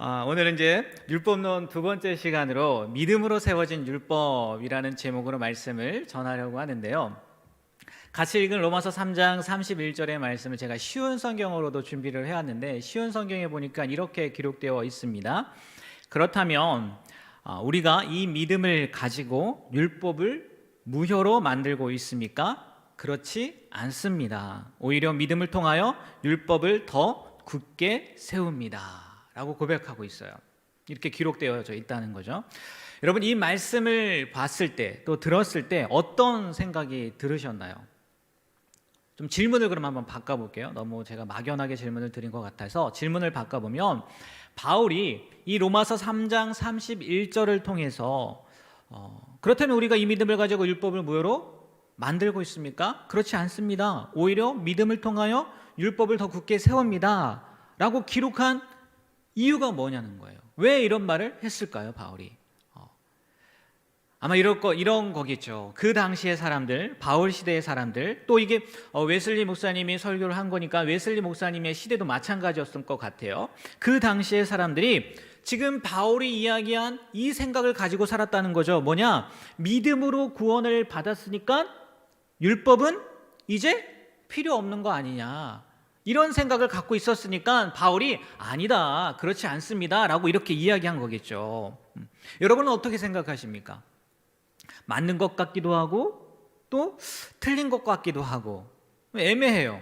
오늘은 이제 율법론 두 번째 시간으로 믿음으로 세워진 율법이라는 제목으로 말씀을 전하려고 하는데요. 같이 읽은 로마서 3장 31절의 말씀을 제가 쉬운 성경으로도 준비를 해왔는데, 쉬운 성경에 보니까 이렇게 기록되어 있습니다. 그렇다면 우리가 이 믿음을 가지고 율법을 무효로 만들고 있습니까? 그렇지 않습니다. 오히려 믿음을 통하여 율법을 더 굳게 세웁니다 라고 고백하고 있어요. 이렇게 기록되어져 있다는 거죠. 여러분, 이 말씀을 봤을 때, 또 들었을 때 어떤 생각이 들으셨나요? 좀 질문을 그럼 한번 바꿔볼게요. 너무 제가 막연하게 질문을 드린 것 같아서 질문을 바꿔보면, 바울이 이 로마서 3장 31절을 통해서 그렇다면 우리가 이 믿음을 가지고 율법을 무효로 만들고 있습니까? 그렇지 않습니다. 오히려 믿음을 통하여 율법을 더 굳게 세웁니다 라고 기록한 이유가 뭐냐는 거예요. 왜 이런 말을 했을까요, 바울이? 아마 이런 거겠죠. 그 당시의 사람들, 바울 시대의 사람들, 또 이게 웨슬리 목사님이 설교를 한 거니까 웨슬리 목사님의 시대도 마찬가지였을 것 같아요. 그 당시의 사람들이 지금 바울이 이야기한 이 생각을 가지고 살았다는 거죠. 뭐냐? 믿음으로 구원을 받았으니까 율법은 이제 필요 없는 거 아니냐, 이런 생각을 갖고 있었으니까 바울이 아니다, 그렇지 않습니다 라고 이렇게 이야기한 거겠죠. 여러분은 어떻게 생각하십니까? 맞는 것 같기도 하고 또 틀린 것 같기도 하고 애매해요.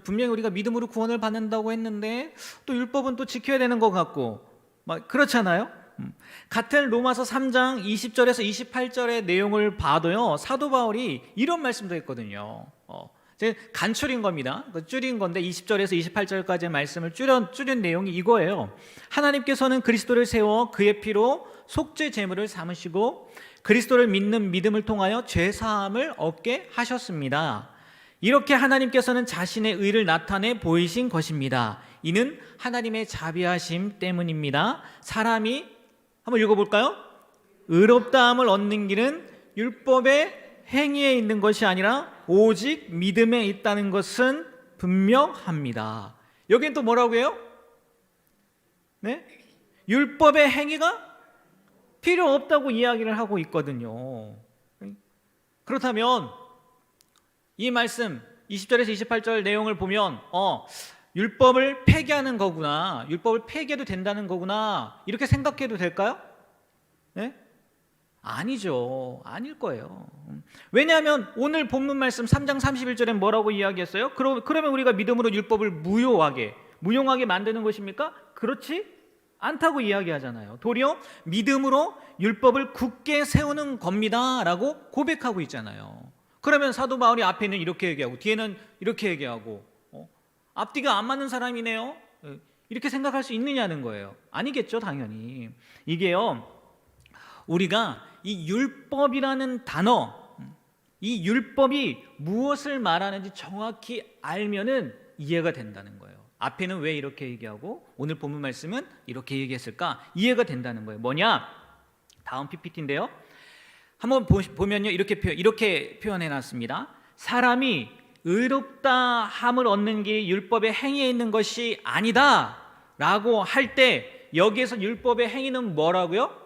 분명히 우리가 믿음으로 구원을 받는다고 했는데 또 율법은 또 지켜야 되는 것 같고 막 그렇잖아요. 같은 로마서 3장 20절에서 28절의 내용을 봐도요, 사도 바울이 이런 말씀도 했거든요. 간추린 겁니다. 줄인 건데 20절에서 28절까지의 말씀을 줄인 내용이 이거예요. 하나님께서는 그리스도를 세워 그의 피로 속죄 제물을 삼으시고 그리스도를 믿는 믿음을 통하여 죄 사함을 얻게 하셨습니다. 이렇게 하나님께서는 자신의 의를 나타내 보이신 것입니다. 이는 하나님의 자비하심 때문입니다. 사람이 한번 읽어볼까요? 의롭다함을 얻는 길은 율법의 행위에 있는 것이 아니라 오직 믿음에 있다는 것은 분명합니다. 여기는 또 뭐라고 해요? 네? 율법의 행위가 필요 없다고 이야기를 하고 있거든요. 그렇다면 이 말씀 20절에서 28절 내용을 보면 율법을 폐기하는 거구나, 율법을 폐기해도 된다는 거구나, 이렇게 생각해도 될까요? 네? 아니죠. 아닐 거예요. 왜냐하면 오늘 본문 말씀 3장 31절엔 뭐라고 이야기했어요? 그러면 우리가 믿음으로 율법을 무용하게 만드는 것입니까? 그렇지 않다고 이야기하잖아요. 도리어 믿음으로 율법을 굳게 세우는 겁니다 라고 고백하고 있잖아요. 그러면 사도 바울이 앞에는 이렇게 얘기하고 뒤에는 이렇게 얘기하고 앞뒤가 안 맞는 사람이네요, 이렇게 생각할 수 있느냐는 거예요. 아니겠죠, 당연히. 이게요, 우리가 이 율법이라는 단어, 이 율법이 무엇을 말하는지 정확히 알면은 이해가 된다는 거예요. 앞에는 왜 이렇게 얘기하고 오늘 본문 말씀은 이렇게 얘기했을까? 이해가 된다는 거예요. 뭐냐? 다음 PPT인데요. 한번 보면요, 이렇게 표현해 놨습니다. 사람이 의롭다 함을 얻는 길이 율법의 행위에 있는 것이 아니다 라고 할 때 여기에서 율법의 행위는 뭐라고요?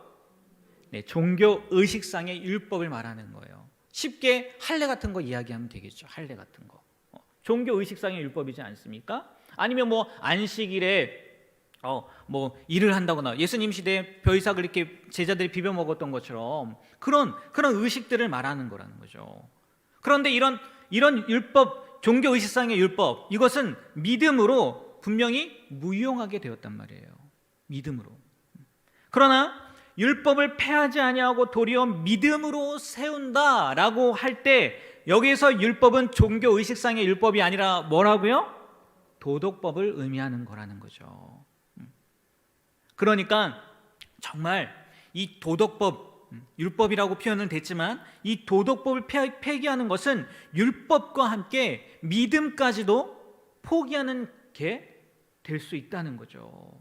네, 종교 의식상의 율법을 말하는 거예요. 쉽게 할례 같은 거 이야기하면 되겠죠. 할례 같은 거. 종교 의식상의 율법이지 않습니까? 아니면 뭐 안식일에 뭐 일을 한다거나 예수님 시대에 벼이삭을 이렇게 제자들이 비벼 먹었던 것처럼 그런 의식들을 말하는 거라는 거죠. 그런데 이런 율법, 종교 의식상의 율법, 이것은 믿음으로 분명히 무용하게 되었단 말이에요. 믿음으로. 그러나 율법을 폐하지 아니하고 도리어 믿음으로 세운다라고 할 때 여기에서 율법은 종교 의식상의 율법이 아니라 뭐라고요? 도덕법을 의미하는 거라는 거죠. 그러니까 정말 이 도덕법, 율법이라고 표현은 됐지만 이 도덕법을 폐기하는 것은 율법과 함께 믿음까지도 포기하는 게 될 수 있다는 거죠.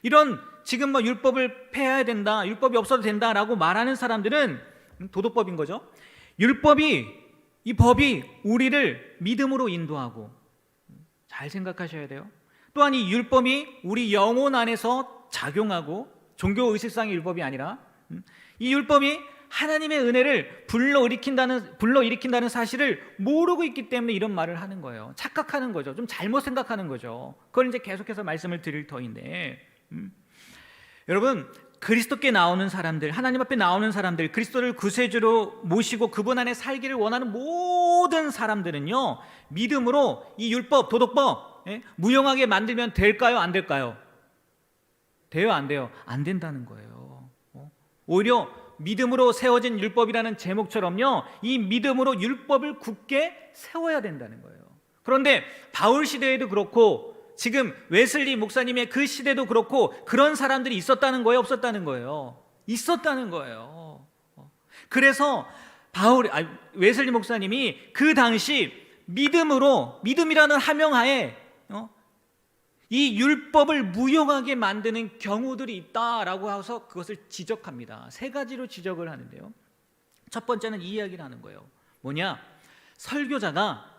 이런 지금 율법을 폐해야 된다, 율법이 없어도 된다라고 말하는 사람들은 도덕법인 거죠. 이 법이 우리를 믿음으로 인도하고, 잘 생각하셔야 돼요. 또한 이 율법이 우리 영혼 안에서 작용하고 종교 의식상의 율법이 아니라 이 율법이 하나님의 은혜를 불러일으킨다는 사실을 모르고 있기 때문에 이런 말을 하는 거예요. 착각하는 거죠. 좀 잘못 생각하는 거죠. 그걸 이제 계속해서 말씀을 드릴 터인데, 여러분, 그리스도께 나오는 사람들, 하나님 앞에 나오는 사람들, 그리스도를 구세주로 모시고 그분 안에 살기를 원하는 모든 사람들은요, 믿음으로 이 율법, 도덕법 무용하게 만들면 될까요? 안 될까요? 돼요? 안 돼요? 안 된다는 거예요. 오히려 믿음으로 세워진 율법이라는 제목처럼요, 이 믿음으로 율법을 굳게 세워야 된다는 거예요. 그런데 바울 시대에도 그렇고 지금 웨슬리 목사님의 그 시대도 그렇고 그런 사람들이 있었다는 거예요? 없었다는 거예요? 있었다는 거예요. 그래서 웨슬리 목사님이 그 당시 믿음이라는 하명하에 이 율법을 무용하게 만드는 경우들이 있다라고 해서 그것을 지적합니다. 세 가지로 지적을 하는데요. 첫 번째는 이 이야기를 하는 거예요. 뭐냐? 설교자가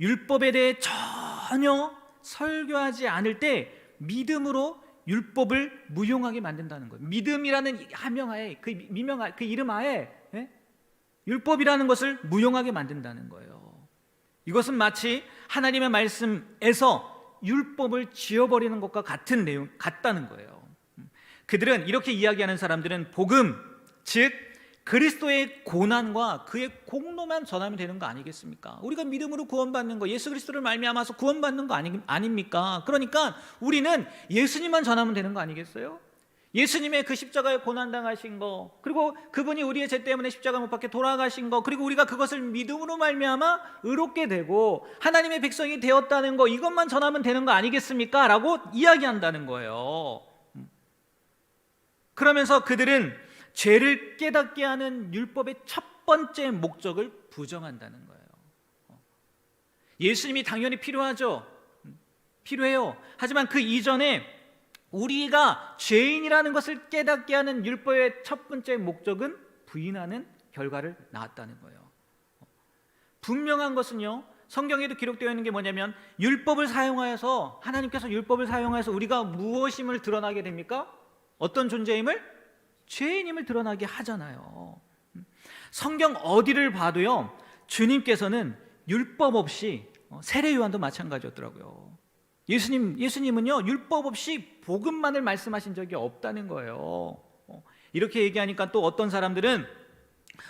율법에 대해 전혀 설교하지 않을 때 믿음으로 율법을 무용하게 만든다는 거예요. 믿음이라는 하명하에, 그 이름 하에 율법이라는 것을 무용하게 만든다는 거예요. 이것은 마치 하나님의 말씀에서 율법을 지워버리는 것과 같다는 거예요. 그들은 이렇게 이야기하는 사람들은 복음, 즉 그리스도의 고난과 그의 공로만 전하면 되는 거 아니겠습니까? 우리가 믿음으로 구원받는 거, 예수 그리스도를 말미암아서 구원받는 거 아닙니까? 그러니까 우리는 예수님만 전하면 되는 거 아니겠어요? 예수님의 그 십자가에 고난당하신 거, 그리고 그분이 우리의 죄 때문에 십자가 못 박혀 돌아가신 거, 그리고 우리가 그것을 믿음으로 말미암아 의롭게 되고 하나님의 백성이 되었다는 거, 이것만 전하면 되는 거 아니겠습니까? 라고 이야기한다는 거예요. 그러면서 그들은 죄를 깨닫게 하는 율법의 첫 번째 목적을 부정한다는 거예요. 예수님이 당연히 필요하죠. 필요해요. 하지만 그 이전에 우리가 죄인이라는 것을 깨닫게 하는 율법의 첫 번째 목적은 부인하는 결과를 낳았다는 거예요. 분명한 것은요, 성경에도 기록되어 있는 게 뭐냐면 율법을 사용하여서, 하나님께서 율법을 사용하여서 우리가 무엇임을 드러나게 됩니까? 어떤 존재임을? 죄인임을 드러나게 하잖아요. 성경 어디를 봐도요, 주님께서는 율법 없이, 세례 요한도 마찬가지였더라고요. 예수님은요, 율법 없이 복음만을 말씀하신 적이 없다는 거예요. 이렇게 얘기하니까 또 어떤 사람들은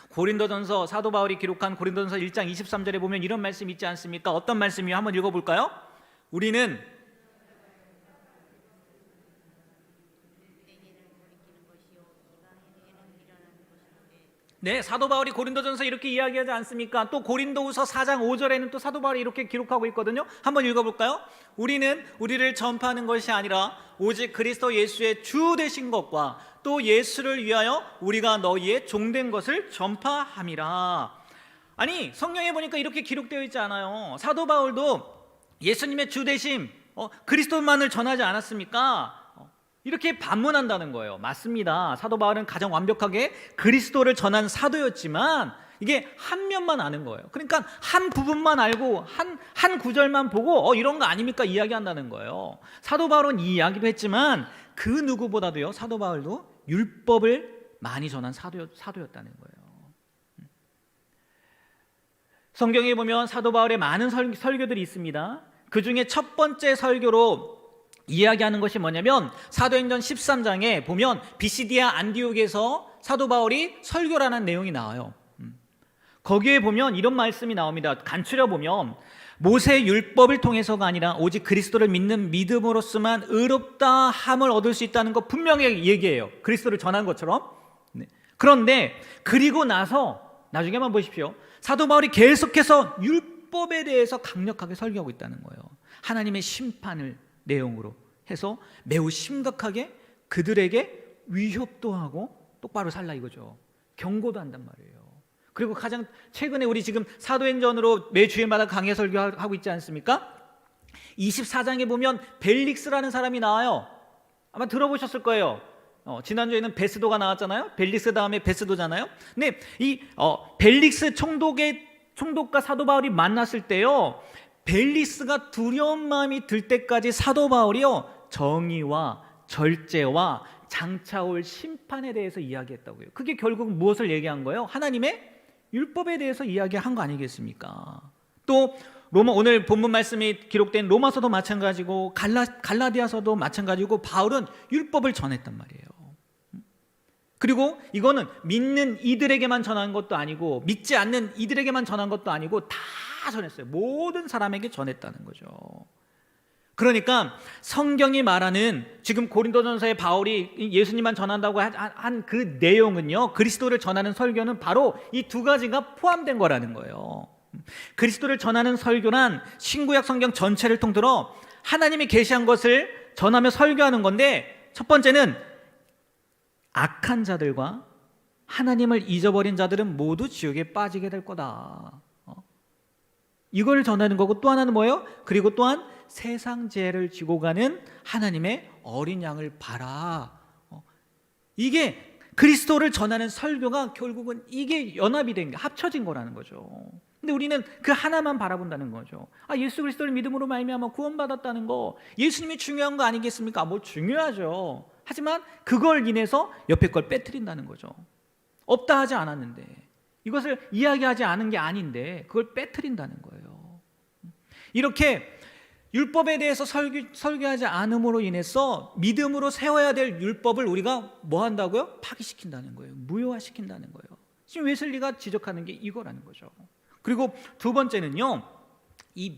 고린도전서, 사도 바울이 기록한 고린도전서 1장 23절에 보면 이런 말씀이 있지 않습니까? 어떤 말씀이요? 한번 읽어볼까요? 우리는 사도 바울이 고린도전서 이렇게 이야기하지 않습니까? 또 고린도후서 4장 5절에는 또 사도 바울이 이렇게 기록하고 있거든요. 한번 읽어볼까요? 우리는 우리를 전파하는 것이 아니라 오직 그리스도 예수의 주 되신 것과 또 예수를 위하여 우리가 너희의 종된 것을 전파함이라. 아니, 성경에 보니까 이렇게 기록되어 있지 않아요? 사도 바울도 예수님의 주 되심, 그리스도만을 전하지 않았습니까? 이렇게 반문한다는 거예요. 맞습니다. 사도 바울은 가장 완벽하게 그리스도를 전한 사도였지만 이게 한 면만 아는 거예요. 그러니까 한 부분만 알고 한 구절만 보고 이런 거 아닙니까? 이야기한다는 거예요. 사도 바울은 이 이야기도 했지만 그 누구보다도요, 사도 바울도 율법을 많이 전한 사도였다는 거예요. 성경에 보면 사도 바울의 많은 설교들이 있습니다. 그 중에 첫 번째 설교로 이야기하는 것이 뭐냐면 사도행전 13장에 보면 비시디아 안디옥에서 사도 바울이 설교라는 내용이 나와요. 거기에 보면 이런 말씀이 나옵니다. 간추려 보면 모세 율법을 통해서가 아니라 오직 그리스도를 믿는 믿음으로서만 의롭다 함을 얻을 수 있다는 거 분명히 얘기해요. 그리스도를 전한 것처럼. 그런데 그리고 나서 나중에 한번 보십시오. 사도 바울이 계속해서 율법에 대해서 강력하게 설교하고 있다는 거예요. 하나님의 심판을 내용으로 해서 매우 심각하게 그들에게 위협도 하고 똑바로 살라 이거죠. 경고도 한단 말이에요. 그리고 가장 최근에 우리 지금 사도행전으로 매 주일마다 강해 설교하고 있지 않습니까? 24장에 보면 벨릭스라는 사람이 나와요. 아마 들어보셨을 거예요. 지난주에는 베스도가 나왔잖아요. 벨릭스 다음에 베스도잖아요. 근데 이 벨릭스 총독과 사도 바울이 만났을 때요, 벨릭스가 두려운 마음이 들 때까지 사도 바울이요, 정의와 절제와 장차 올 심판에 대해서 이야기했다고요. 그게 결국 무엇을 얘기한 거예요? 하나님의 율법에 대해서 이야기한 거 아니겠습니까? 또 오늘 본문 말씀이 기록된 로마서도 마찬가지고 갈라디아서도 마찬가지고 바울은 율법을 전했단 말이에요. 그리고 이거는 믿는 이들에게만 전한 것도 아니고 믿지 않는 이들에게만 전한 것도 아니고 다 전했어요. 모든 사람에게 전했다는 거죠. 그러니까 성경이 말하는 지금 고린도전서에 바울이 예수님만 전한다고 한 그 내용은요, 그리스도를 전하는 설교는 바로 이 두 가지가 포함된 거라는 거예요. 그리스도를 전하는 설교란 신구약 성경 전체를 통틀어 하나님이 계시한 것을 전하며 설교하는 건데, 첫 번째는 악한 자들과 하나님을 잊어버린 자들은 모두 지옥에 빠지게 될 거다. 이걸 전하는 거고, 또 하나는 뭐예요? 그리고 또한 세상 죄를 지고 가는 하나님의 어린 양을 봐라. 이게 그리스도를 전하는 설교가 결국은 이게 연합이 된 게 합쳐진 거라는 거죠. 근데 우리는 그 하나만 바라본다는 거죠. 예수 그리스도를 믿음으로 말미암아 구원받았다는 거, 예수님이 중요한 거 아니겠습니까? 뭐 중요하죠. 하지만 그걸 인해서 옆에 걸 빼뜨린다는 거죠. 없다 하지 않았는데, 이것을 이야기하지 않은 게 아닌데 그걸 빼뜨린다는 거예요. 이렇게 율법에 대해서 설교하지 않음으로 인해서 믿음으로 세워야 될 율법을 우리가 뭐 한다고요? 파기시킨다는 거예요. 무효화시킨다는 거예요. 지금 웨슬리가 지적하는 게 이거라는 거죠. 그리고 두 번째는요, 이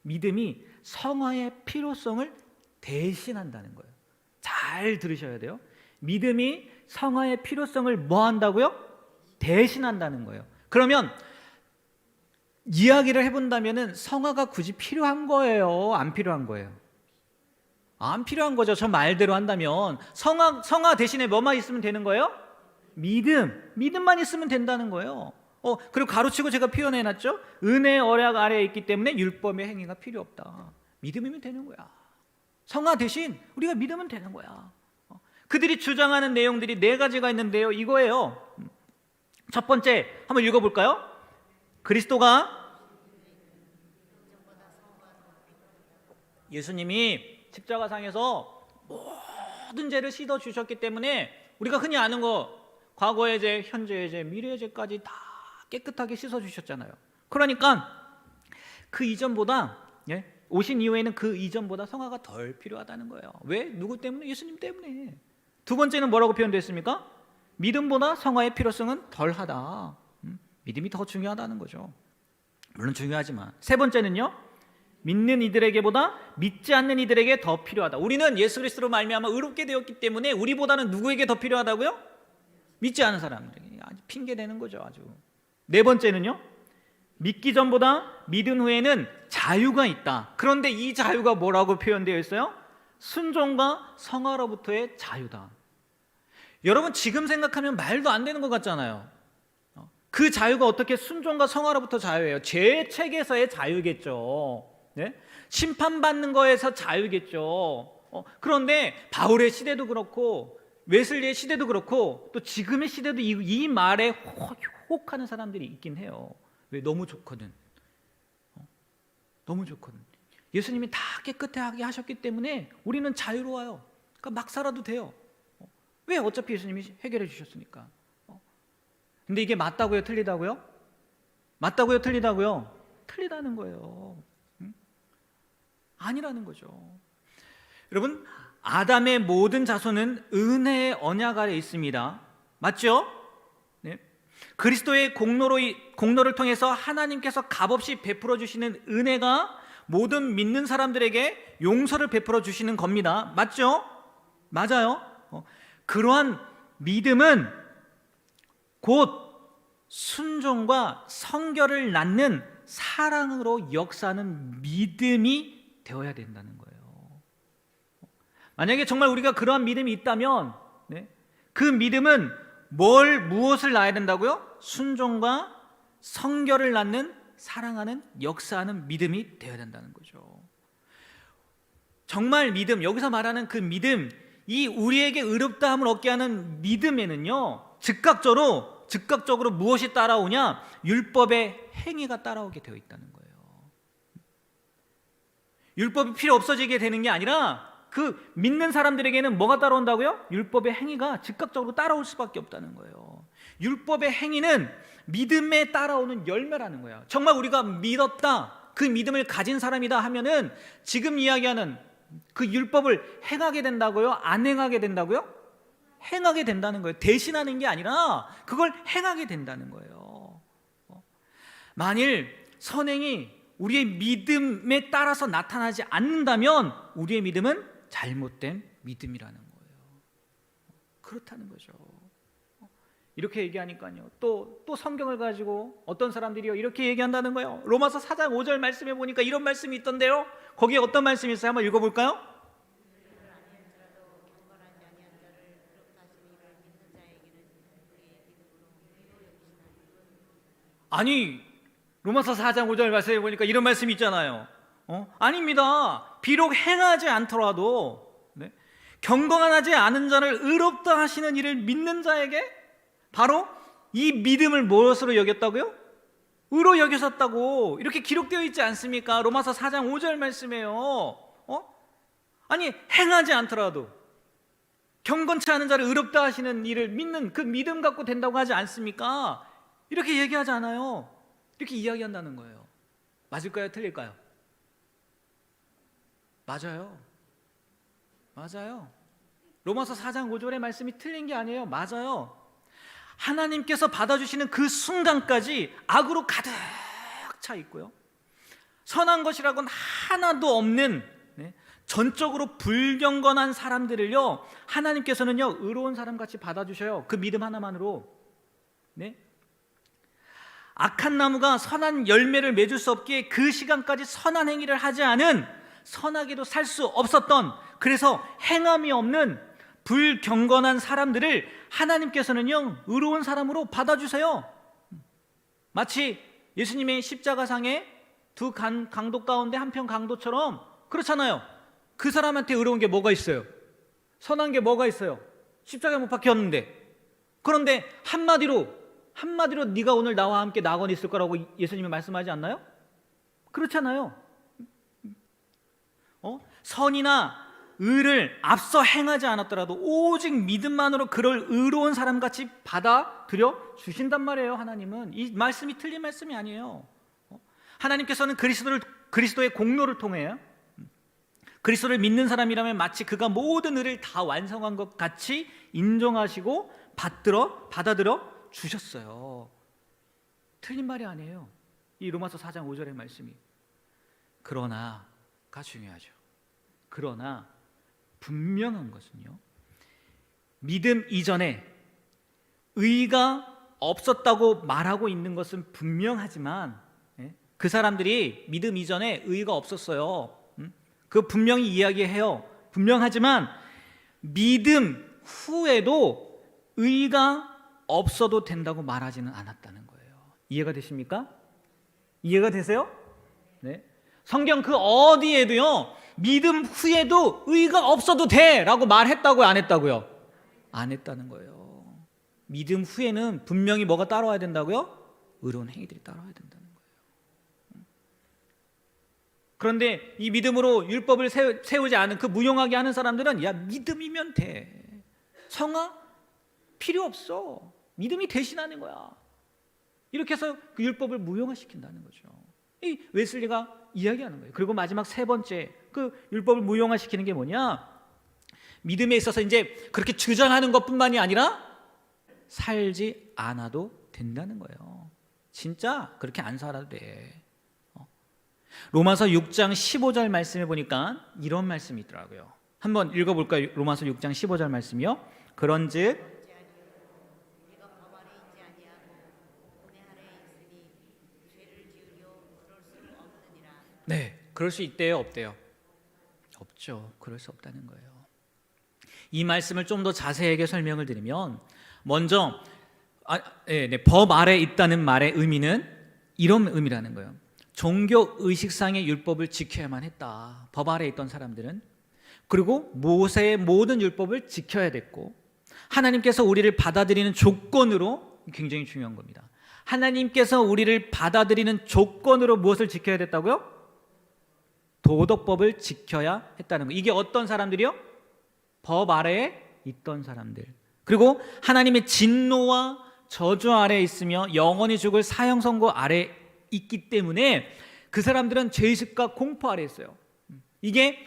믿음이 성화의 필요성을 대신한다는 거예요. 잘 들으셔야 돼요. 믿음이 성화의 필요성을 뭐 한다고요? 대신한다는 거예요. 그러면 이야기를 해본다면은 성화가 굳이 필요한 거예요? 안 필요한 거예요? 안 필요한 거죠. 저 말대로 한다면 성화 대신에 뭐만 있으면 되는 거예요? 믿음만 있으면 된다는 거예요. 그리고 가로치고 제가 표현해놨죠. 은혜의 언약 아래에 있기 때문에 율법의 행위가 필요 없다. 믿음이면 되는 거야. 성화 대신 우리가 믿으면 되는 거야. 그들이 주장하는 내용들이 네 가지가 있는데요, 이거예요. 첫 번째 한번 읽어볼까요? 그리스도가 예수님이 십자가상에서 모든 죄를 씻어 주셨기 때문에 우리가 흔히 아는 거, 과거의 죄, 현재의 죄, 미래의 죄까지 다 깨끗하게 씻어 주셨잖아요. 그러니까 그 이전보다, 오신 이후에는 그 이전보다 성화가 덜 필요하다는 거예요. 왜? 누구 때문에? 예수님 때문에. 두 번째는 뭐라고 표현됐습니까? 믿음보다 성화의 필요성은 덜하다. 믿음이 더 중요하다는 거죠. 물론 중요하지만. 세 번째는요, 믿는 이들에게보다 믿지 않는 이들에게 더 필요하다. 우리는 예수 그리스도로 말미암아 의롭게 되었기 때문에 우리보다는 누구에게 더 필요하다고요? 믿지 않은 사람들에게. 아주 핑계 대는 거죠, 아주. 네 번째는요, 믿기 전보다 믿은 후에는 자유가 있다. 그런데 이 자유가 뭐라고 표현되어 있어요? 순종과 성화로부터의 자유다. 여러분, 지금 생각하면 말도 안 되는 것 같잖아요. 그 자유가 어떻게 순종과 성화로부터 자유예요? 죄의 책에서의 자유겠죠. 네? 심판받는 거에서 자유겠죠. 그런데 바울의 시대도 그렇고 웨슬리의 시대도 그렇고 또 지금의 시대도 이 말에 혹하는 사람들이 있긴 해요. 왜? 너무 좋거든. 너무 좋거든. 예수님이 다 깨끗하게 하셨기 때문에 우리는 자유로워요. 그러니까 막 살아도 돼요. 왜? 어차피 예수님이 해결해 주셨으니까. 근데 이게 맞다고요? 틀리다고요? 맞다고요? 틀리다고요? 틀리다는 거예요. 아니라는 거죠. 여러분, 아담의 모든 자손은 은혜의 언약 아래 있습니다. 맞죠? 네. 그리스도의 공로를 통해서 하나님께서 값없이 베풀어 주시는 은혜가 모든 믿는 사람들에게 용서를 베풀어 주시는 겁니다. 맞죠? 맞아요. 그러한 믿음은 곧 순종과 성결을 낳는 사랑으로 역사하는 믿음이 되어야 된다는 거예요. 만약에 정말 우리가 그러한 믿음이 있다면, 그 믿음은 무엇을 낳아야 된다고요? 순종과 성결을 낳는 사랑하는 역사하는 믿음이 되어야 된다는 거죠. 정말 믿음, 여기서 말하는 그 믿음, 이 우리에게 의롭다함을 얻게 하는 믿음에는요, 즉각적으로 무엇이 따라오냐? 율법의 행위가 따라오게 되어 있다는 거예요. 율법이 필요 없어지게 되는 게 아니라 그 믿는 사람들에게는 뭐가 따라온다고요? 율법의 행위가 즉각적으로 따라올 수밖에 없다는 거예요. 율법의 행위는 믿음에 따라오는 열매라는 거예요. 정말 우리가 믿었다, 그 믿음을 가진 사람이다 하면은 지금 이야기하는 그 율법을 행하게 된다고요? 안 행하게 된다고요? 행하게 된다는 거예요. 대신하는 게 아니라 그걸 행하게 된다는 거예요. 만일 선행이 우리의 믿음에 따라서 나타나지 않는다면 우리의 믿음은 잘못된 믿음이라는 거예요. 그렇다는 거죠. 이렇게 얘기하니까요. 또 성경을 가지고 어떤 사람들이요 이렇게 얘기한다는 거예요. 로마서 4장 5절 말씀에 보니까 이런 말씀이 있던데요. 거기에 어떤 말씀이 있어요? 한번 읽어볼까요? 아니, 로마서 4장 5절 말씀에 보니까 이런 말씀이 있잖아요. 아닙니다. 비록 행하지 않더라도 경건하지 않은 자를 의롭다 하시는 이를 믿는 자에게 바로 이 믿음을 무엇으로 여겼다고요? 의로 여기셨다고 이렇게 기록되어 있지 않습니까? 로마서 4장 5절 말씀이에요. 아니, 행하지 않더라도 경건치 않은 자를 의롭다 하시는 이를 믿는 그 믿음 갖고 된다고 하지 않습니까? 이렇게 얘기하지 않아요. 이렇게 이야기한다는 거예요. 맞을까요? 틀릴까요? 맞아요. 로마서 4장 5절의 말씀이 틀린 게 아니에요. 맞아요. 하나님께서 받아주시는 그 순간까지 악으로 가득 차 있고요, 선한 것이라고는 하나도 없는 전적으로 불경건한 사람들을요 하나님께서는요 의로운 사람같이 받아주셔요. 그 믿음 하나만으로. 악한 나무가 선한 열매를 맺을 수 없기에 그 시간까지 선한 행위를 하지 않은, 선하게도 살 수 없었던, 그래서 행함이 없는 불경건한 사람들을 하나님께서는요 의로운 사람으로 받아주세요. 마치 예수님의 십자가상에 두 강도 가운데 한편 강도처럼 그렇잖아요. 그 사람한테 의로운 게 뭐가 있어요? 선한 게 뭐가 있어요? 십자가에 못 박혔는데. 그런데 한마디로 네가 오늘 나와 함께 낙원에 있을 거라고 예수님이 말씀하지 않나요? 그렇잖아요. 선이나 의를 앞서 행하지 않았더라도 오직 믿음만으로 그를 의로운 사람같이 받아들여 주신단 말이에요. 하나님은 이 말씀이 틀린 말씀이 아니에요. 하나님께서는 그리스도의 공로를 통해 그리스도를 믿는 사람이라면 마치 그가 모든 의를 다 완성한 것 같이 인정하시고 받아들여 주셨어요. 틀린 말이 아니에요. 이 로마서 4장 5절의 말씀이. 그러나가 중요하죠. 그러나 분명한 것은요, 믿음 이전에 의가 없었다고 말하고 있는 것은 분명하지만 그 사람들이 믿음 이전에 의가 없었어요. 그 분명히 이야기해요. 분명하지만 믿음 후에도 의가 없어도 된다고 말하지는 않았다는 거예요. 이해가 되십니까? 이해가 되세요? 네. 성경 그 어디에도요 믿음 후에도 의가 없어도 돼 라고 말했다고요? 안 했다고요? 안 했다는 거예요. 믿음 후에는 분명히 뭐가 따라와야 된다고요? 의로운 행위들이 따라와야 된다는 거예요. 그런데 이 믿음으로 율법을 세우지 않은 그 무용하게 하는 사람들은 야, 믿음이면 돼, 성화 필요 없어, 믿음이 대신하는 거야, 이렇게 해서 그 율법을 무용화시킨다는 거죠. 이 웨슬리가 이야기하는 거예요. 그리고 마지막 세 번째, 그 율법을 무용화시키는 게 뭐냐? 믿음에 있어서 이제 그렇게 주장하는 것뿐만이 아니라 살지 않아도 된다는 거예요. 진짜 그렇게 안 살아도 돼. 로마서 6장 15절 말씀에 보니까 이런 말씀이 있더라고요. 한번 읽어볼까요? 로마서 6장 15절 말씀이요. 그런즉 네, 그럴 수 있대요, 없대요? 없죠. 그럴 수 없다는 거예요. 이 말씀을 좀 더 자세하게 설명을 드리면, 먼저 법 아래 있다는 말의 의미는 이런 의미라는 거예요. 종교 의식상의 율법을 지켜야만 했다, 법 아래 있던 사람들은. 그리고 모세의 모든 율법을 지켜야 됐고, 하나님께서 우리를 받아들이는 조건으로, 굉장히 중요한 겁니다, 하나님께서 우리를 받아들이는 조건으로 무엇을 지켜야 됐다고요? 도덕법을 지켜야 했다는 거. 이게 어떤 사람들이요? 법 아래에 있던 사람들. 그리고 하나님의 진노와 저주 아래에 있으며 영원히 죽을 사형 선고 아래에 있기 때문에 그 사람들은 죄의식과 공포 아래에 있어요. 이게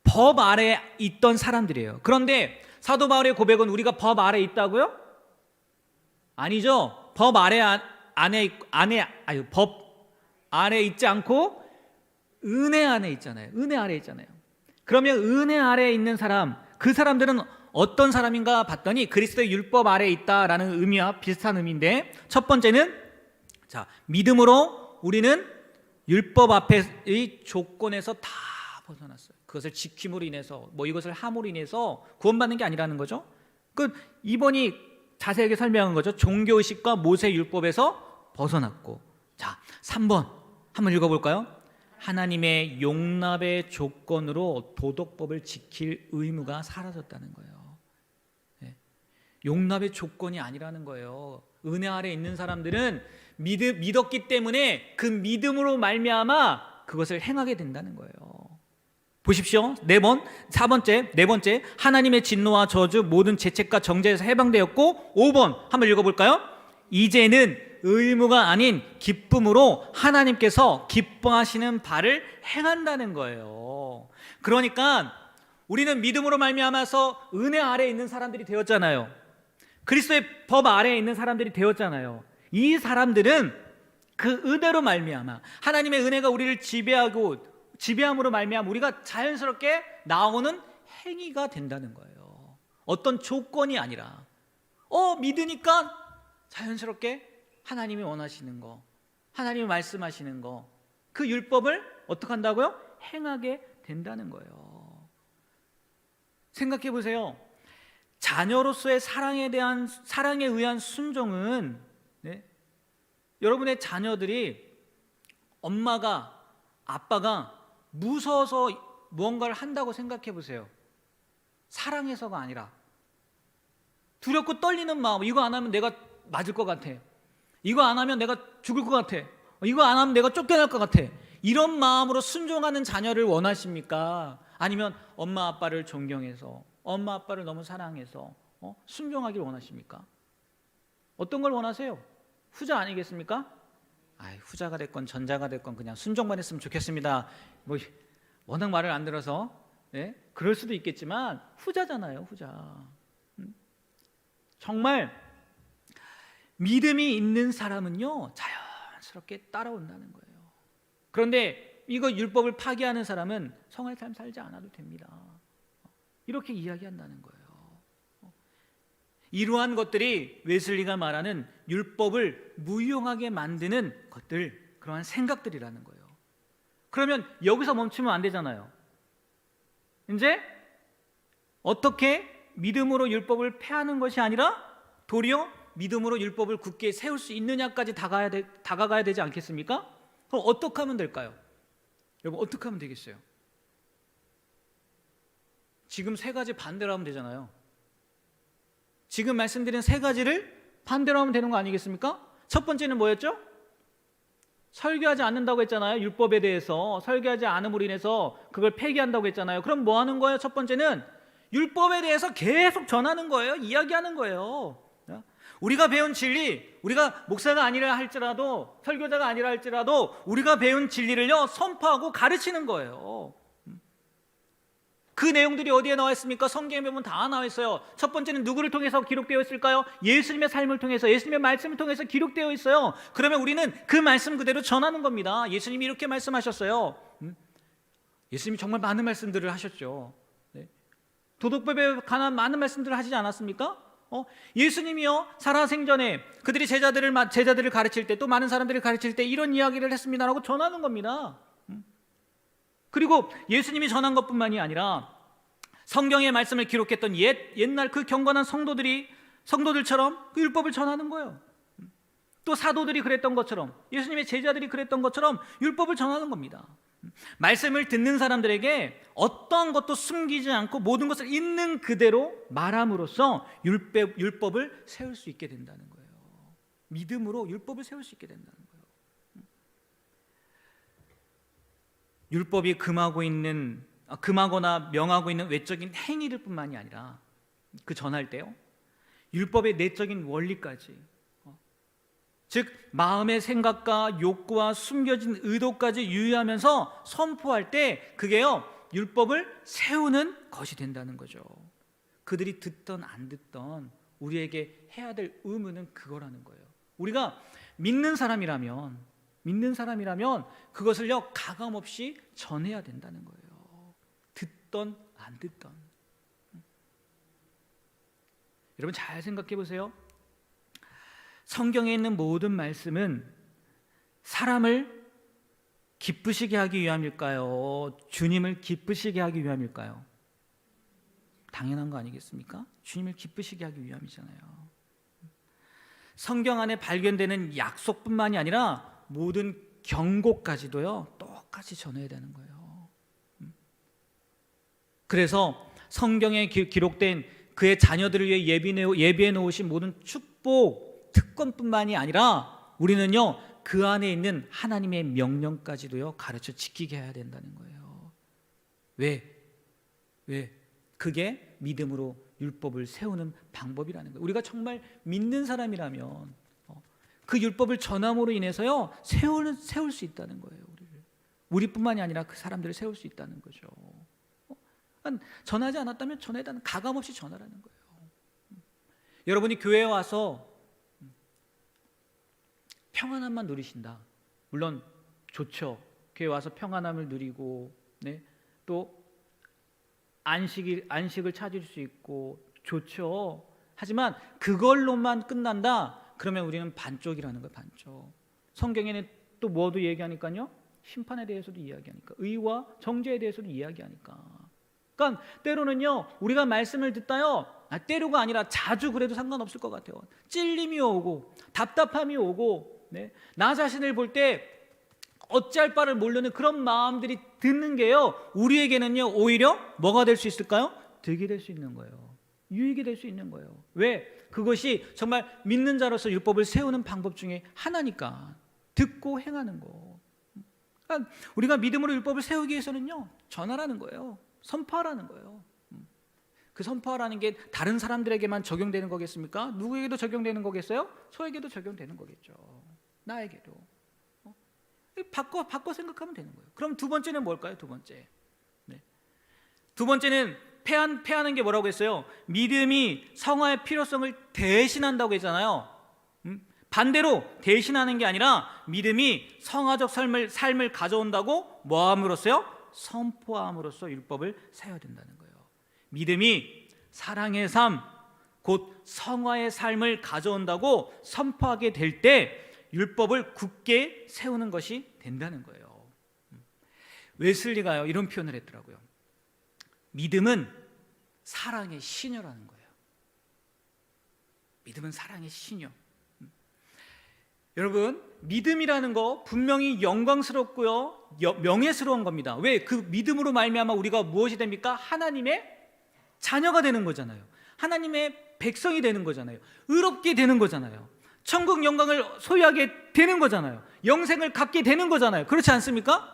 법 아래에 있던 사람들이에요. 그런데 사도 바울의 고백은 우리가 법 아래에 있다고요? 아니죠. 법 아래에 있지 않고 은혜 안에 있잖아요. 은혜 아래에 있잖아요. 그러면 은혜 아래에 있는 사람, 그 사람들은 어떤 사람인가 봤더니 그리스도의 율법 아래에 있다라는 의미와 비슷한 의미인데, 첫 번째는 믿음으로 우리는 율법 앞의 조건에서 다 벗어났어요. 그것을 지킴으로 인해서 이것을 함으로 인해서 구원받는 게 아니라는 거죠. 이번이 자세하게 설명한 거죠. 종교의식과 모세 율법에서 벗어났고. 3번 한번 읽어볼까요? 하나님의 용납의 조건으로 도덕법을 지킬 의무가 사라졌다는 거예요. 용납의 조건이 아니라는 거예요. 은혜 아래 있는 사람들은 믿었기 때문에 그 믿음으로 말미암아 그것을 행하게 된다는 거예요. 보십시오. 4번째, 하나님의 진노와 저주 모든 죄책과 정죄에서 해방되었고, 5번 한번 읽어볼까요? 이제는 의무가 아닌 기쁨으로 하나님께서 기뻐하시는 바를 행한다는 거예요. 그러니까 우리는 믿음으로 말미암아서 은혜 아래에 있는 사람들이 되었잖아요. 그리스도의 법 아래에 있는 사람들이 되었잖아요. 이 사람들은 그 은혜로 말미암아 하나님의 은혜가 우리를 지배함으로 말미암아 우리가 자연스럽게 나오는 행위가 된다는 거예요. 어떤 조건이 아니라 믿으니까 자연스럽게 하나님이 원하시는 거, 하나님이 말씀하시는 거, 그 율법을 어떻게 한다고요? 행하게 된다는 거예요. 생각해 보세요. 자녀로서의 사랑에 의한 순종은, 여러분의 자녀들이 엄마가, 아빠가 무서워서 무언가를 한다고 생각해 보세요. 사랑해서가 아니라 두렵고 떨리는 마음, 이거 안 하면 내가 맞을 것 같아, 이거 안 하면 내가 죽을 것 같아, 이거 안 하면 내가 쫓겨날 것 같아, 이런 마음으로 순종하는 자녀를 원하십니까? 아니면 엄마 아빠를 존경해서, 엄마 아빠를 너무 사랑해서 순종하길 원하십니까? 어떤 걸 원하세요? 후자 아니겠습니까? 후자가 됐건 전자가 됐건 그냥 순종만 했으면 좋겠습니다. 워낙 말을 안 들어서 그럴 수도 있겠지만 후자잖아요. 후자. 정말 믿음이 있는 사람은요, 자연스럽게 따라온다는 거예요. 그런데 이거 율법을 파기하는 사람은 성의 삶 살지 않아도 됩니다. 이렇게 이야기한다는 거예요. 이러한 것들이 웨슬리가 말하는 율법을 무용하게 만드는 것들, 그러한 생각들이라는 거예요. 그러면 여기서 멈추면 안 되잖아요. 이제 어떻게 믿음으로 율법을 폐하는 것이 아니라 도리어 믿음으로 율법을 굳게 세울 수 있느냐까지 다가가야 되지 않겠습니까? 그럼 어떻게 하면 될까요? 여러분, 어떻게 하면 되겠어요? 지금 3가지 반대로 하면 되잖아요. 지금 말씀드린 3가지를 반대로 하면 되는 거 아니겠습니까? 첫 번째는 뭐였죠? 설교하지 않는다고 했잖아요. 율법에 대해서 설교하지 않음으로 인해서 그걸 폐기한다고 했잖아요. 그럼 뭐 하는 거예요? 첫 번째는 율법에 대해서 계속 전하는 거예요. 이야기하는 거예요. 우리가 배운 진리, 우리가 목사가 아니라 할지라도, 설교자가 아니라 할지라도 우리가 배운 진리를요 선포하고 가르치는 거예요. 그 내용들이 어디에 나와 있습니까? 성경에 보면 다 나와 있어요. 첫 번째는 누구를 통해서 기록되어 있을까요? 예수님의 삶을 통해서, 예수님의 말씀을 통해서 기록되어 있어요. 그러면 우리는 그 말씀 그대로 전하는 겁니다. 예수님이 이렇게 말씀하셨어요. 예수님이 정말 많은 말씀들을 하셨죠. 도덕법에 관한 많은 말씀들을 하시지 않았습니까? 예수님이요 살아생전에 그들이 제자들을 가르칠 때, 또 많은 사람들을 가르칠 때 이런 이야기를 했습니다라고 전하는 겁니다. 그리고 예수님이 전한 것뿐만이 아니라 성경의 말씀을 기록했던 옛날 그 경건한 성도들처럼 그 율법을 전하는 거예요. 또 사도들이 그랬던 것처럼, 예수님의 제자들이 그랬던 것처럼 율법을 전하는 겁니다. 말씀을 듣는 사람들에게 어떠한 것도 숨기지 않고 모든 것을 있는 그대로 말함으로써 율법을 세울 수 있게 된다는 거예요. 믿음으로 율법을 세울 수 있게 된다는 거예요. 율법이 금하거나 명하고 있는 외적인 행위들 뿐만이 아니라 그 전할 때요, 율법의 내적인 원리까지, 즉 마음의 생각과 욕구와 숨겨진 의도까지 유의하면서 선포할 때 그게요, 율법을 세우는 것이 된다는 거죠. 그들이 듣던 안 듣던 우리에게 해야 될 의무는 그거라는 거예요. 우리가 믿는 사람이라면 그것을요, 가감없이 전해야 된다는 거예요. 듣던 안 듣던. 여러분 잘 생각해 보세요. 성경에 있는 모든 말씀은 사람을 기쁘시게 하기 위함일까요? 주님을 기쁘시게 하기 위함일까요? 당연한 거 아니겠습니까? 주님을 기쁘시게 하기 위함이잖아요. 성경 안에 발견되는 약속뿐만이 아니라 모든 경고까지도요, 똑같이 전해야 되는 거예요. 그래서 성경에 기록된 그의 자녀들을 위해 예비해 놓으신 모든 축복, 특권뿐만이 아니라 우리는요, 그 안에 있는 하나님의 명령까지도요, 가르쳐 지키게 해야 된다는 거예요. 왜? 그게 믿음으로 율법을 세우는 방법이라는 거예요. 우리가 정말 믿는 사람이라면 그 율법을 전함으로 인해서요, 세울 수 있다는 거예요. 우리뿐만이 아니라 그 사람들을 세울 수 있다는 거죠. 전하지 않았다면 전해달라는, 가감없이 전하라는 거예요. 여러분이 교회에 와서 평안함만 누리신다, 물론 좋죠. 교회 와서 평안함을 누리고, 또 안식을 찾을 수 있고 좋죠. 하지만 그걸로만 끝난다, 그러면 우리는 반쪽이라는 거예요. 반쪽. 성경에는 또 뭐도 얘기하니까요, 심판에 대해서도 이야기하니까, 의와 정죄에 대해서도 이야기하니까. 그러니까 때로는요, 우리가 말씀을 듣다요, 때로가 아니라 자주 그래도 상관없을 것 같아요. 찔림이 오고 답답함이 오고, 나 자신을 볼 때 어찌할 바를 모르는 그런 마음들이 드는 게요, 우리에게는요, 오히려 뭐가 될 수 있을까요? 득이 될 수 있는 거예요. 유익이 될 수 있는 거예요. 왜? 그것이 정말 믿는 자로서 율법을 세우는 방법 중에 하나니까. 듣고 행하는 거. 그러니까 우리가 믿음으로 율법을 세우기 위해서는요, 전하라는 거예요. 선포하라는 거예요. 그 선포하라는 게 다른 사람들에게만 적용되는 거겠습니까? 누구에게도 적용되는 거겠어요? 저에게도 적용되는 거겠죠. 나에게도. 바꿔 생각하면 되는 거예요. 그럼 두 번째는 뭘까요? 두 번째는 패하는 게 뭐라고 했어요? 믿음이 성화의 필요성을 대신한다고 했잖아요. 반대로 대신하는 게 아니라 믿음이 성화적 삶을 가져온다고 뭐함으로써요? 선포함으로써 율법을 세워야 된다는 거예요. 믿음이 사랑의 삶, 곧 성화의 삶을 가져온다고 선포하게 될 때 율법을 굳게 세우는 것이 된다는 거예요. 웨슬리가요, 이런 표현을 했더라고요. 믿음은 사랑의 시녀라는 거예요. 믿음은 사랑의 시녀. 여러분, 믿음이라는 거 분명히 영광스럽고요, 명예스러운 겁니다. 왜? 그 믿음으로 말미암아 우리가 무엇이 됩니까? 하나님의 자녀가 되는 거잖아요. 하나님의 백성이 되는 거잖아요. 의롭게 되는 거잖아요. 천국 영광을 소유하게 되는 거잖아요. 영생을 갖게 되는 거잖아요. 그렇지 않습니까?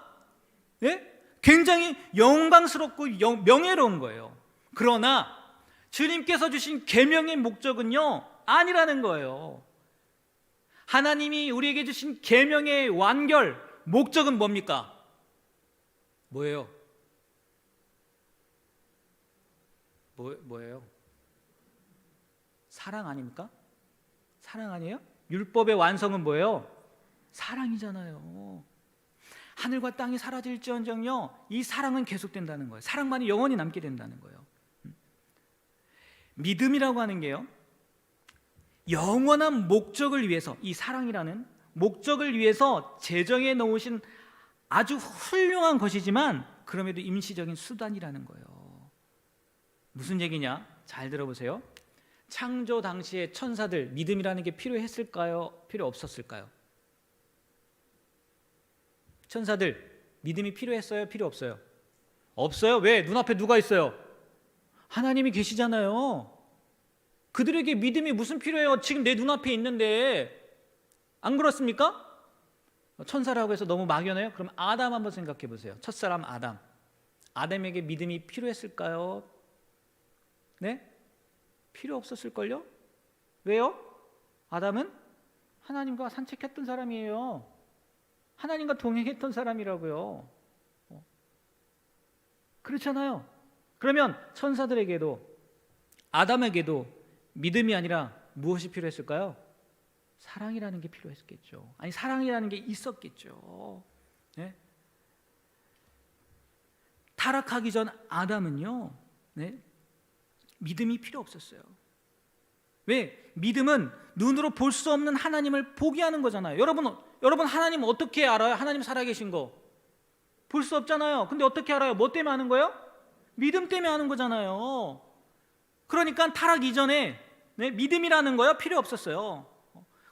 굉장히 영광스럽고 명예로운 거예요. 그러나 주님께서 주신 계명의 목적은요, 아니라는 거예요. 하나님이 우리에게 주신 계명의 완결, 목적은 뭡니까? 뭐예요? 뭐예요? 사랑 아닙니까? 사랑 아니에요? 율법의 완성은 뭐예요? 사랑이잖아요. 하늘과 땅이 사라질지언정요, 이 사랑은 계속된다는 거예요. 사랑만이 영원히 남게 된다는 거예요. 믿음이라고 하는 게요, 영원한 목적을 위해서, 이 사랑이라는 목적을 위해서 제정해 놓으신 아주 훌륭한 것이지만 그럼에도 임시적인 수단이라는 거예요. 무슨 얘기냐? 잘 들어보세요. 창조 당시의 천사들, 믿음이라는 게 필요했을까요? 필요 없었을까요? 천사들 믿음이 필요했어요? 필요 없어요? 없어요. 왜? 눈앞에 누가 있어요? 하나님이 계시잖아요. 그들에게 믿음이 무슨 필요해요? 지금 내 눈앞에 있는데. 안 그렇습니까? 천사라고 해서 너무 막연해요? 그럼 아담 한번 생각해 보세요. 첫사람 아담. 아담에게 믿음이 필요했을까요? 네? 필요 없었을걸요? 왜요? 아담은 하나님과 산책했던 사람이에요. 하나님과 동행했던 사람이라고요. 그렇잖아요. 그러면 천사들에게도 아담에게도 믿음이 아니라 무엇이 필요했을까요? 사랑이라는 게 필요했겠죠. 아니, 사랑이라는 게 있었겠죠. 네? 타락하기 전 아담은요, 네? 믿음이 필요 없었어요. 왜? 믿음은 눈으로 볼 수 없는 하나님을 보게 하는 거잖아요. 여러분 하나님 어떻게 알아요? 하나님 살아계신 거 볼 수 없잖아요. 근데 어떻게 알아요? 뭐 때문에 하는 거예요? 믿음 때문에 하는 거잖아요. 그러니까 타락 이전에 믿음이라는 거요 필요 없었어요.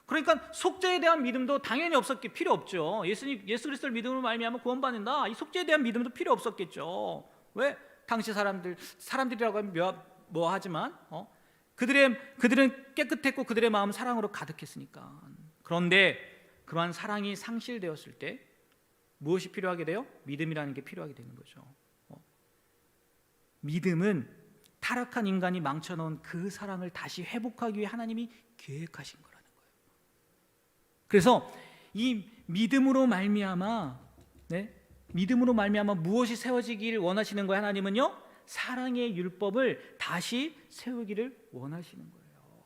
그러니까 속죄에 대한 믿음도 당연히 필요 없죠. 예수 그리스도를 믿음으로 말미암아 구원받는다. 이 속죄에 대한 믿음도 필요 없었겠죠. 왜? 당시 사람들이라고 하면 뭐 하지만 그들은 깨끗했고 그들의 마음은 사랑으로 가득했으니까. 그런데 그러한 사랑이 상실되었을 때 무엇이 필요하게 돼요? 믿음이라는 게 필요하게 되는 거죠. 믿음은 타락한 인간이 망쳐놓은 그 사랑을 다시 회복하기 위해 하나님이 계획하신 거라는 거예요. 그래서 이 믿음으로 말미암아 무엇이 세워지기를 원하시는 거예요? 하나님은요, 사랑의 율법을 다시 세우기를 원하시는 거예요.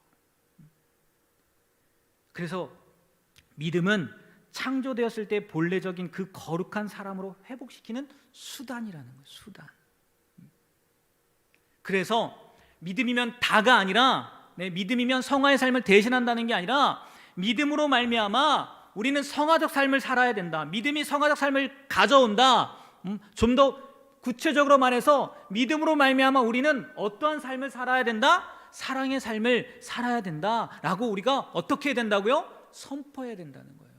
그래서 믿음은 창조되었을 때 본래적인 그 거룩한 사람으로 회복시키는 수단이라는 거예요. 수단. 그래서 믿음이면 다가 아니라, 믿음이면 성화의 삶을 대신한다는 게 아니라, 믿음으로 말미암아 우리는 성화적 삶을 살아야 된다. 믿음이 성화적 삶을 가져온다. 좀 더 구체적으로 말해서 믿음으로 말미암아 우리는 어떠한 삶을 살아야 된다? 사랑의 삶을 살아야 된다라고 우리가 어떻게 해야 된다고요? 선포해야 된다는 거예요.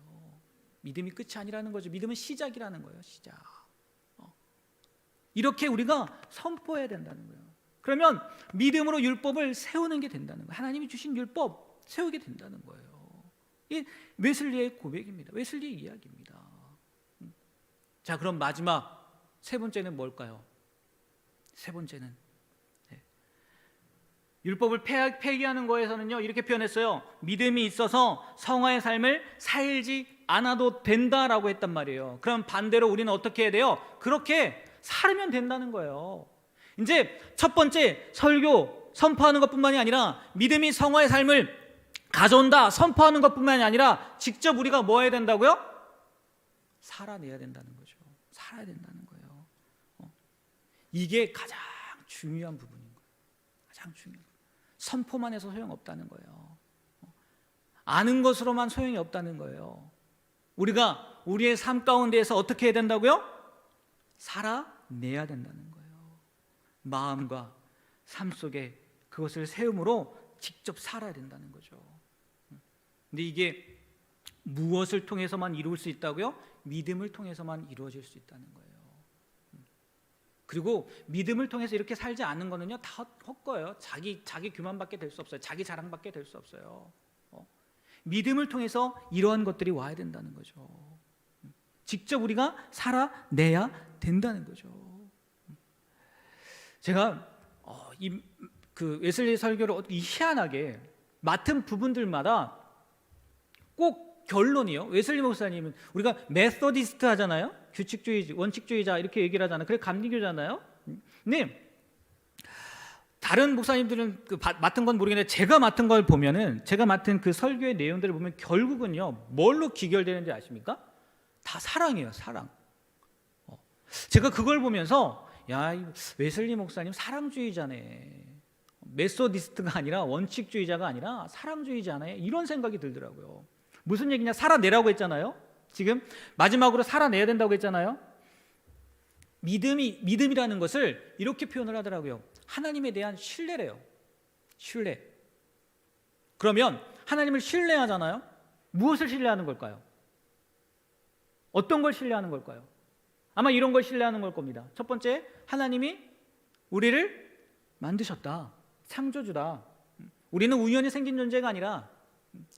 믿음이 끝이 아니라는 거죠. 믿음은 시작이라는 거예요. 시작. 이렇게 우리가 선포해야 된다는 거예요. 그러면 믿음으로 율법을 세우는 게 된다는 거예요. 하나님이 주신 율법 세우게 된다는 거예요. 이 웨슬리의 고백입니다. 웨슬리의 이야기입니다. 자, 그럼 마지막 세 번째는 뭘까요? 세 번째는 율법을 폐기하는 거에서는요, 이렇게 표현했어요. 믿음이 있어서 성화의 삶을 살지 않아도 된다라고 했단 말이에요. 그럼 반대로 우리는 어떻게 해야 돼요? 그렇게 살면 된다는 거예요. 이제 첫 번째 설교 선포하는 것뿐만이 아니라 믿음이 성화의 삶을 가져온다 선포하는 것뿐만이 아니라 직접 우리가 뭐 해야 된다고요? 살아내야 된다는 거죠. 살아야 된다는 거예요. 이게 가장 중요한 부분인 거예요. 가장 중요한 부분. 선포만 해서 소용없다는 거예요. 아는 것으로만 소용이 없다는 거예요. 우리가 우리의 삶 가운데에서 어떻게 해야 된다고요? 살아내야 된다는 거예요. 마음과 삶 속에 그것을 세움으로 직접 살아야 된다는 거죠. 근데 이게 무엇을 통해서만 이루어질 수 있다고요? 믿음을 통해서만 이루어질 수 있다는 거예요. 그리고 믿음을 통해서 이렇게 살지 않는 거는요, 다 헛거예요. 자기 교만밖에 될 수 없어요. 자기 자랑밖에 될 수 없어요. 믿음을 통해서 이러한 것들이 와야 된다는 거죠. 직접 우리가 살아내야 된다는 거죠. 제가 그 웨슬리 설교를 희한하게 맡은 부분들마다 꼭 결론이요. 웨슬리 목사님은 우리가 메소디스트 하잖아요. 규칙주의, 원칙주의자 이렇게 얘기를 하잖아요. 그래 감리교잖아요. 근데 다른 목사님들은 맡은 건 모르겠는데 제가 맡은 걸 보면은 제가 맡은 그 설교의 내용들을 보면 결국은요 뭘로 귀결되는지 아십니까? 다 사랑이에요. 사랑. 제가 그걸 보면서 야, 이 웨슬리 목사님 사랑주의자네. 메소디스트가 아니라 원칙주의자가 아니라 사랑주의자네. 이런 생각이 들더라고요. 무슨 얘기냐? 살아내라고 했잖아요. 지금 마지막으로 살아내야 된다고 했잖아요. 믿음이라는 것을 이렇게 표현을 하더라고요. 하나님에 대한 신뢰래요. 신뢰. 그러면 하나님을 신뢰하잖아요. 무엇을 신뢰하는 걸까요? 어떤 걸 신뢰하는 걸까요? 아마 이런 걸 신뢰하는 걸 겁니다. 첫 번째, 하나님이 우리를 만드셨다. 창조주다. 우리는 우연히 생긴 존재가 아니라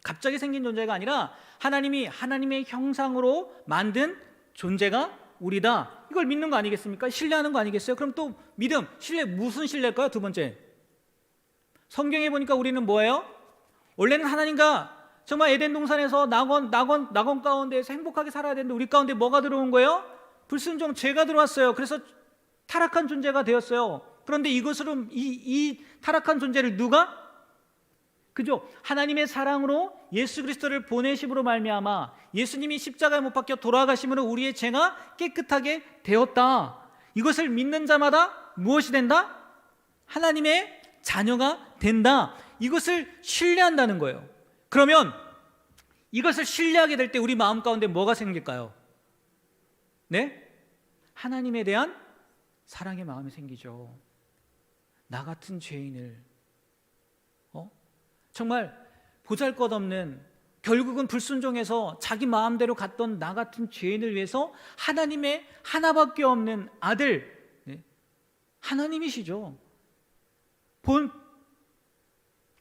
갑자기 생긴 존재가 아니라 하나님이 하나님의 형상으로 만든 존재가 우리다. 이걸 믿는 거 아니겠습니까? 신뢰하는 거 아니겠어요? 그럼 또 믿음, 신뢰, 무슨 신뢰일까요? 두 번째, 성경에 보니까 우리는 뭐예요? 원래는 하나님과 정말 에덴 동산에서 낙원 가운데에서 행복하게 살아야 되는데 우리 가운데 뭐가 들어온 거예요? 불순종, 죄가 들어왔어요. 그래서 타락한 존재가 되었어요. 그런데 이것으로 이 타락한 존재를 누가? 그죠? 하나님의 사랑으로 예수 그리스도를 보내심으로 말미암아 예수님이 십자가에 못 박혀 돌아가심으로 우리의 죄가 깨끗하게 되었다. 이것을 믿는 자마다 무엇이 된다? 하나님의 자녀가 된다. 이것을 신뢰한다는 거예요. 그러면 이것을 신뢰하게 될 때 우리 마음 가운데 뭐가 생길까요? 네? 하나님에 대한 사랑의 마음이 생기죠. 나 같은 죄인을 정말 보잘것없는, 결국은 불순종해서 자기 마음대로 갔던 나 같은 죄인을 위해서 하나님의 하나밖에 없는 아들, 하나님이시죠.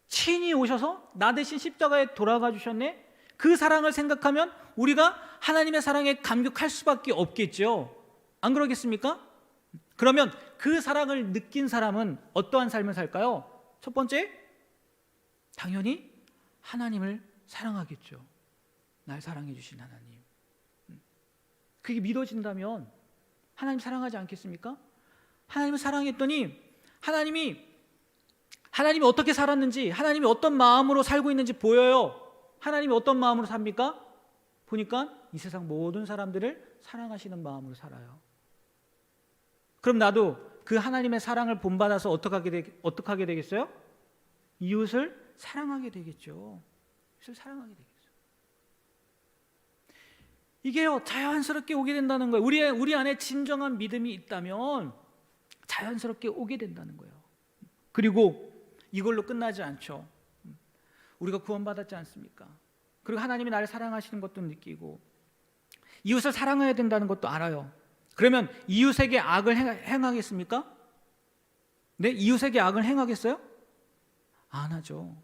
친히 오셔서 나 대신 십자가에 돌아가 주셨네. 그 사랑을 생각하면 우리가 하나님의 사랑에 감격할 수밖에 없겠죠. 안 그러겠습니까? 그러면 그 사랑을 느낀 사람은 어떠한 삶을 살까요? 첫 번째, 당연히 하나님을 사랑하겠죠. 날 사랑해 주신 하나님. 그게 믿어진다면 하나님 사랑하지 않겠습니까? 하나님을 사랑했더니 하나님이 어떻게 살았는지, 하나님이 어떤 마음으로 살고 있는지 보여요. 하나님이 어떤 마음으로 삽니까? 보니까 이 세상 모든 사람들을 사랑하시는 마음으로 살아요. 그럼 나도 그 하나님의 사랑을 본받아서 어떻게 하게 되겠어요? 이웃을 사랑하게 되겠죠. 이웃을 사랑하게 되겠죠. 이게요, 자연스럽게 오게 된다는 거예요. 우리 안에 진정한 믿음이 있다면 자연스럽게 오게 된다는 거예요. 그리고 이걸로 끝나지 않죠. 우리가 구원받았지 않습니까? 그리고 하나님이 나를 사랑하시는 것도 느끼고 이웃을 사랑해야 된다는 것도 알아요. 그러면 이웃에게 악을 행하겠습니까? 네? 이웃에게 악을 행하겠어요? 안 하죠.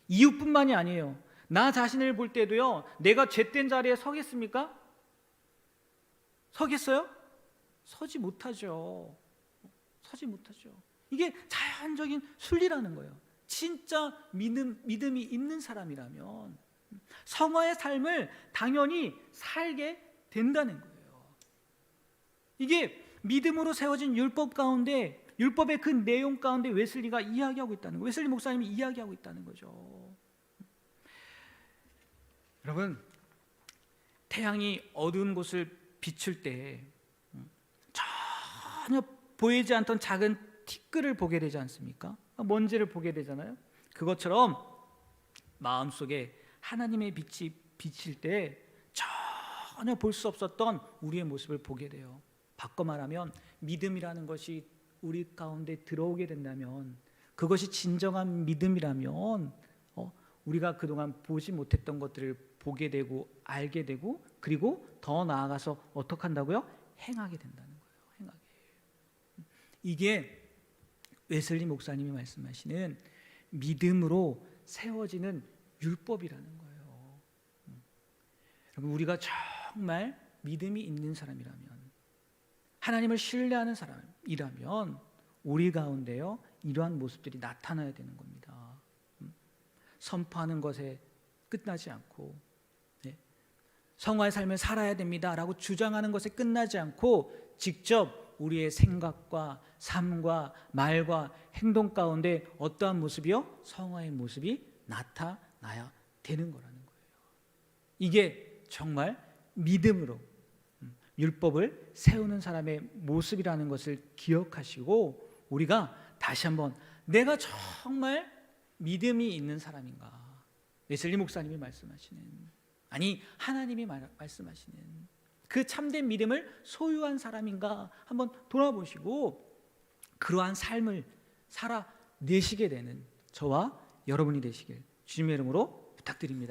이웃뿐만이 아니에요. 나 자신을 볼 때도요, 내가 죄된 자리에 서겠습니까? 서겠어요? 서지 못하죠. 서지 못하죠. 이게 자연적인 순리라는 거예요. 진짜 믿음이 있는 사람이라면 성화의 삶을 당연히 살게 된다는 거예요. 이게 믿음으로 세워진 율법 가운데, 율법의 그 내용 가운데 웨슬리가 이야기하고 있다는 거예요. 웨슬리 목사님이 이야기하고 있다는 거죠. 여러분, 태양이 어두운 곳을 비출 때 전혀 보이지 않던 작은 티끌을 보게 되지 않습니까? 먼지를 보게 되잖아요. 그것처럼 마음속에 하나님의 빛이 비칠 때 전혀 볼 수 없었던 우리의 모습을 보게 돼요. 바꿔 말하면 믿음이라는 것이 우리 가운데 들어오게 된다면, 그것이 진정한 믿음이라면 우리가 그동안 보지 못했던 것들을 보게 되고 알게 되고, 그리고 더 나아가서 어떻게 한다고요? 행하게 된다는 거예요. 행하게. 이게 웨슬리 목사님이 말씀하시는 믿음으로 세워지는 율법이라는 거예요. 여러분, 우리가 정말 믿음이 있는 사람이라면, 하나님을 신뢰하는 사람이라면 우리 가운데요, 이러한 모습들이 나타나야 되는 겁니다. 선포하는 것에 끝나지 않고, 성화의 삶을 살아야 됩니다라고 주장하는 것에 끝나지 않고, 직접 우리의 생각과 삶과 말과 행동 가운데 어떠한 모습이요? 성화의 모습이 나타나야 되는 거라는 거예요. 이게 정말 믿음으로 율법을 세우는 사람의 모습이라는 것을 기억하시고, 우리가 다시 한번 내가 정말 믿음이 있는 사람인가, 웨슬리 목사님이 말씀하시는, 아니 하나님이 말씀하시는 그 참된 믿음을 소유한 사람인가 한번 돌아보시고 그러한 삶을 살아내시게 되는 저와 여러분이 되시길 주님의 이름으로 부탁드립니다.